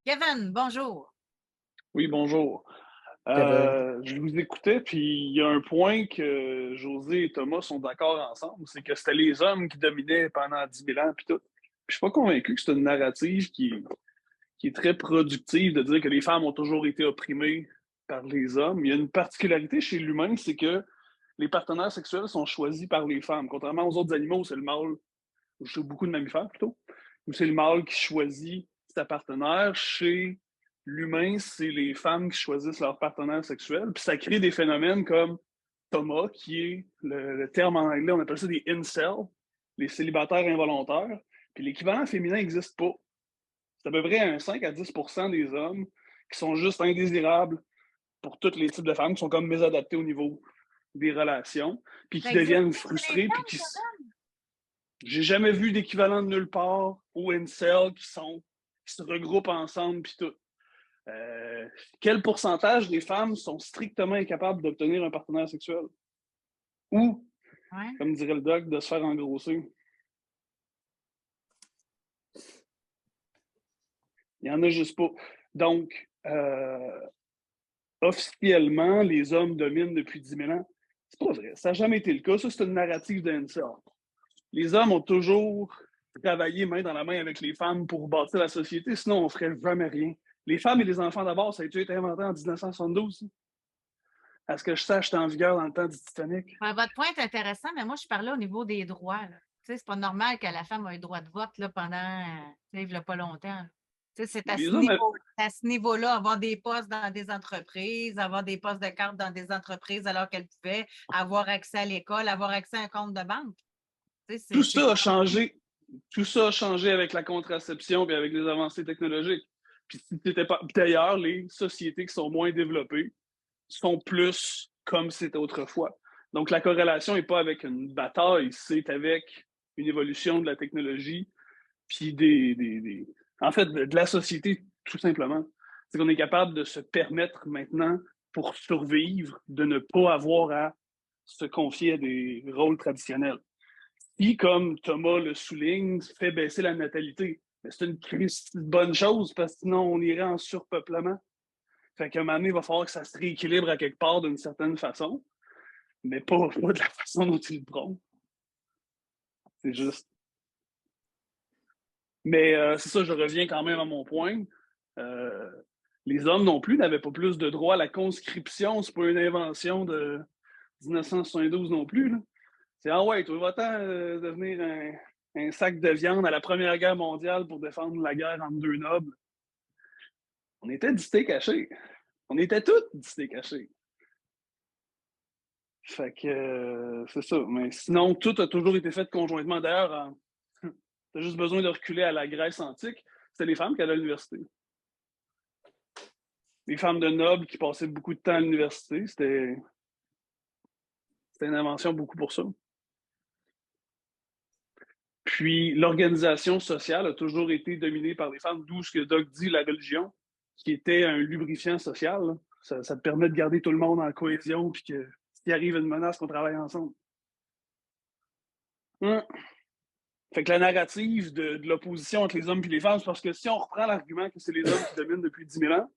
Kevin, bonjour. Oui, bonjour. Kevin. Je vous écoutais, puis il y a un point que José et Thomas sont d'accord ensemble, c'est que c'était les hommes qui dominaient pendant 10 000 ans, puis tout. Puis je suis pas convaincu que c'est une narrative qui est très productive de dire que les femmes ont toujours été opprimées par les hommes. Il y a une particularité chez l'humain, c'est que les partenaires sexuels sont choisis par les femmes, contrairement aux autres animaux, c'est le mâle, ou chez beaucoup de mammifères plutôt, où c'est le mâle qui choisit sa partenaire. Chez l'humain, c'est les femmes qui choisissent leur partenaire sexuel. Puis ça crée des phénomènes comme Thomas, qui est le terme en anglais, on appelle ça des incels, les célibataires involontaires. Puis l'équivalent féminin n'existe pas. C'est à peu près un 5 à 10 des hommes qui sont juste indésirables pour tous les types de femmes, qui sont comme mésadaptés au niveau des relations, puis Ça qui existe deviennent pas chez les frustrés, puis femmes, qui, Kevin? j'ai jamais vu d'équivalent de nulle part aux incels qui se regroupent ensemble puis tout. Quel pourcentage des femmes sont strictement incapables d'obtenir un partenaire sexuel? Ou, Ouais. comme dirait le doc, de se faire engrosser? Il n'y en a juste pas. Donc, officiellement, les hommes dominent depuis 10 000 ans. C'est pas vrai. Ça n'a jamais été le cas. Ça, c'est une narrative d'incel. Les hommes ont toujours travaillé main dans la main avec les femmes pour bâtir la société, sinon on ne ferait jamais rien. Les femmes et les enfants d'abord, ça a été inventé en 1972. À ce que je sache, c'était en vigueur dans le temps du Titanic. Ouais, votre point est intéressant, mais moi, je parlais au niveau des droits. Là. Tu sais, c'est pas normal que la femme ait un droit de vote là, pendant, tu sais, il y a pas longtemps. Là. Tu sais, c'est Les hommes, à ce niveau-là, avoir des postes dans des entreprises, avoir des postes de carte dans des entreprises alors qu'elles pouvaient avoir accès à l'école, avoir accès à un compte de banque. Tu sais, tout c'est ça a changé. Tout ça a changé avec la contraception et avec les avancées technologiques. Puis si t'étais pas d'ailleurs, les sociétés qui sont moins développées sont plus comme c'était autrefois. Donc la corrélation n'est pas avec une bataille, c'est avec une évolution de la technologie, puis en fait, de la société, tout simplement. C'est qu'on est capable de se permettre maintenant, pour survivre, de ne pas avoir à se confier à des rôles traditionnels. Qui, comme Thomas le souligne, fait baisser la natalité. Mais c'est une bonne chose parce que sinon on irait en surpeuplement. Fait qu'à un moment donné, il va falloir que ça se rééquilibre à quelque part d'une certaine façon, mais pas de la façon dont il le prône. C'est juste. Mais c'est ça, je reviens quand même à mon point. Euh, les hommes non plus n'avaient pas plus de droit à la conscription. C'est pas une invention de 1972 non plus. Là. C'est ah ouais, toi, va-t'en devenir un sac de viande à la Première Guerre mondiale pour défendre la guerre entre deux nobles. On était distés cachés. On était tous distés cachés. Fait que c'est ça. Mais sinon, tout a toujours été fait conjointement. D'ailleurs, t'as juste besoin de reculer à la Grèce antique. C'était les femmes qui allaient à l'université. Les femmes de nobles qui passaient beaucoup de temps à l'université, c'était une invention beaucoup pour ça. Puis l'organisation sociale a toujours été dominée par les femmes, d'où ce que Doc dit, la religion, qui était un lubrifiant social. Ça te permet de garder tout le monde en cohésion, puis que s'il arrive une menace, qu'on travaille ensemble. Hum. Fait que la narrative de l'opposition entre les hommes et les femmes, c'est parce que si on reprend l'argument que c'est les hommes qui dominent depuis 10 000 ans,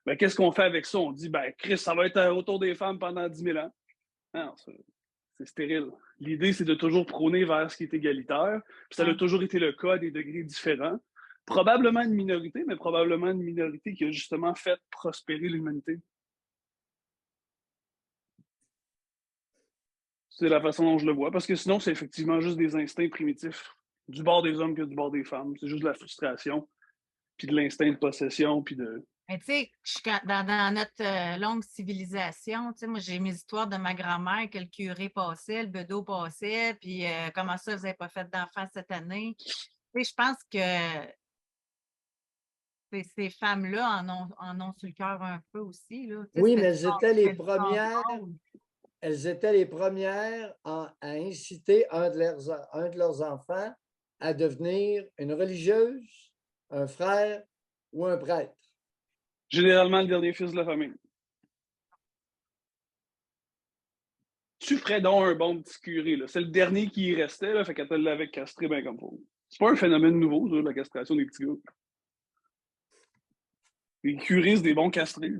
ben, qu'est-ce qu'on fait avec ça? On dit, ben, Chris, ça va être autour des femmes pendant 10 000 ans. Non, c'est stérile. L'idée, c'est de toujours prôner vers ce qui est égalitaire. Puis ça a ouais. toujours été le cas à des degrés différents. Probablement une minorité, mais probablement une minorité qui a justement fait prospérer l'humanité. C'est la façon dont je le vois. Parce que sinon, c'est effectivement juste des instincts primitifs. Du bord des hommes que du bord des femmes. C'est juste de la frustration, puis de l'instinct de possession, puis de. Mais tu sais, dans notre longue civilisation, tu sais, moi, j'ai mes histoires de ma grand-mère, que le curé passait, le bedeau passait, puis comment ça, vous n'avez pas fait d'enfants cette année? Tu sais, je pense que ces femmes-là en ont sur le cœur un peu aussi, là. Tu sais, Oui, mais c'était du contrôle. elles étaient les premières à inciter un de leurs enfants à devenir une religieuse, un frère ou un prêtre. Généralement, le dernier fils de la famille. Tu ferais donc un bon petit curé, là. C'est le dernier qui y restait, là, fait qu'elle l'avait castré bien comme faut. C'est pas un phénomène nouveau, ça, la castration des petits gars. Les curés, c'est des bons castrés.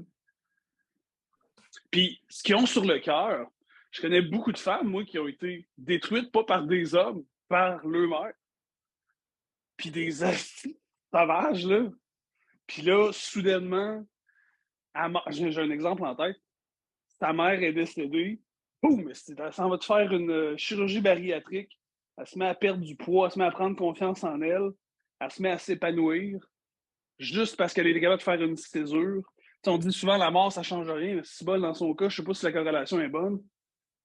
Puis, ce qu'ils ont sur le cœur, je connais beaucoup de femmes, moi, qui ont été détruites, pas par des hommes, par leur mère. Puis des astis sauvages, là. Puis là, soudainement, j'ai un exemple en tête. Ta mère est décédée. Boum! Elle s'en va te faire une chirurgie bariatrique. Elle se met à perdre du poids, elle se met à prendre confiance en elle. Elle se met à s'épanouir. Juste parce qu'elle est capable de faire une césure. T'sais, on dit souvent la mort, ça ne change rien. Mais si bol, dans son cas, je ne sais pas si la corrélation est bonne,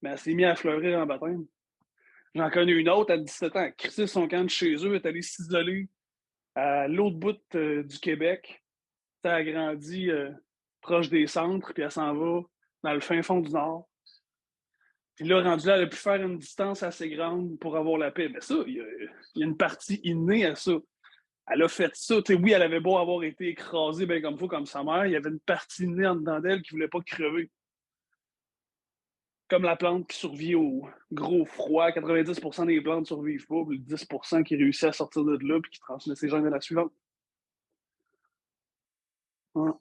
mais elle s'est mise à fleurir en baptême. J'en connais une autre, à 17 ans, elle a crissé son camp de chez eux, elle est allée s'isoler à l'autre bout du Québec. Elle a grandi proche des centres, puis elle s'en va dans le fin fond du Nord. Puis là, rendu là, elle a pu faire une distance assez grande pour avoir la paix. Mais ça, il y a une partie innée à ça. Elle a fait ça. T'sais, oui, elle avait beau avoir été écrasée bien comme il faut, comme sa mère, il y avait une partie innée en dedans d'elle qui ne voulait pas crever. Comme la plante qui survit au gros froid, 90% des plantes ne survivent pas, puis le 10% qui réussit à sortir de là et qui transmet ses gènes à la suivante. Ouais.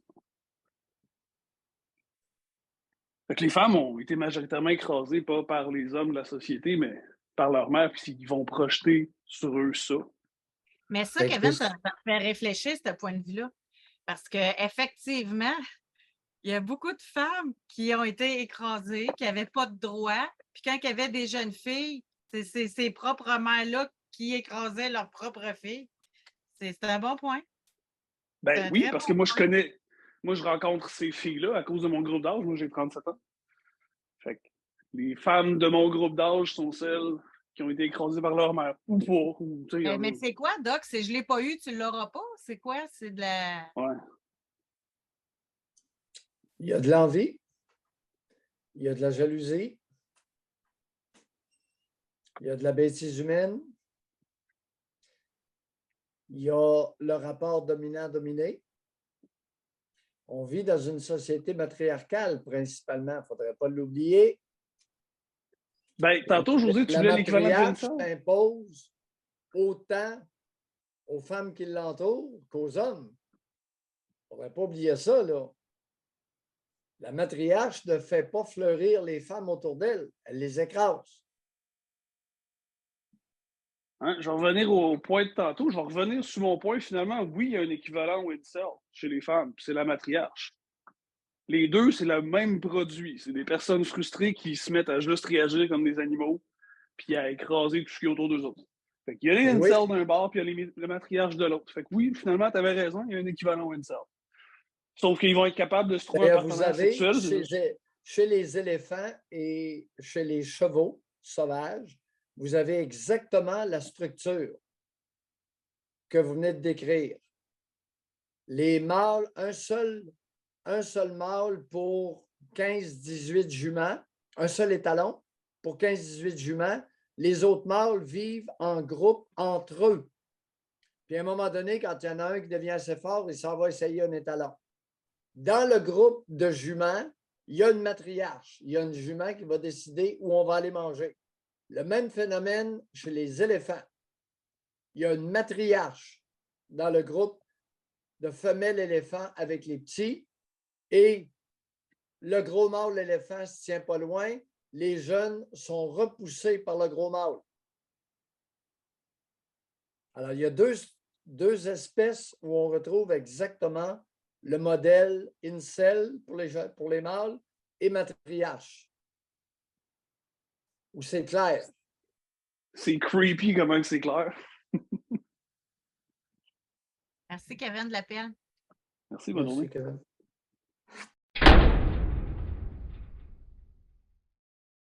Fait que les femmes ont été majoritairement écrasées, pas par les hommes de la société, mais par leur mère, puis ils vont projeter sur eux ça. Mais ça, Kevin, ça me fait réfléchir, ce point de vue-là. Parce qu'effectivement, il y a beaucoup de femmes qui ont été écrasées, qui n'avaient pas de droit. Puis quand il y avait des jeunes filles, c'est ces propres mères-là qui écrasaient leurs propres filles. C'est un bon point. Ben oui, parce que moi, je rencontre ces filles-là à cause de mon groupe d'âge. Moi, j'ai 37 ans. Fait que les femmes de mon groupe d'âge sont celles qui ont été écrasées par leur mère. Ou pas. Mais c'est quoi, Doc? Je ne l'ai pas eu, tu ne l'auras pas? C'est quoi? C'est de la... Ouais. Il y a de l'envie. Il y a de la jalousie. Il y a de la bêtise humaine. Il y a le rapport dominant-dominé. On vit dans une société matriarcale, principalement. Il ne faudrait pas l'oublier. Ben, tantôt, José, tu voulais l'équivalent de ça. La impose autant aux femmes qui l'entourent qu'aux hommes. Il ne faudrait pas oublier ça, là. La matriarche ne fait pas fleurir les femmes autour d'elle. Elle les écrase. Hein, je vais revenir au point de tantôt. Je vais revenir sur mon point. Finalement, oui, il y a un équivalent au incel chez les femmes. C'est la matriarche. Les deux, c'est le même produit. C'est des personnes frustrées qui se mettent à juste réagir comme des animaux puis à écraser tout ce qui est autour d'eux autres. Fait qu'il y a les incels d'un bord puis il y a les matriarches de l'autre. Fait que oui, finalement, tu avais raison, il y a un équivalent au incel. Sauf qu'ils vont être capables de se trouver un partenaire sexuel. Chez les éléphants et chez les chevaux sauvages, vous avez exactement la structure que vous venez de décrire. Les mâles, un seul mâle pour 15-18 juments, un seul étalon pour 15-18 juments. Les autres mâles vivent en groupe entre eux. Puis à un moment donné, quand il y en a un qui devient assez fort, il s'en va essayer un étalon. Dans le groupe de juments, il y a une matriarche. Il y a une jument qui va décider où on va aller manger. Le même phénomène chez les éléphants. Il y a une matriarche dans le groupe de femelles éléphants avec les petits et le gros mâle éléphant ne se tient pas loin. Les jeunes sont repoussés par le gros mâle. Alors, il y a deux espèces où on retrouve exactement le modèle incel pour les mâles et matriarche. Où c'est clair. C'est creepy comment c'est clair. Merci, Kevin, de l'appel. Merci, bonne journée. Kevin.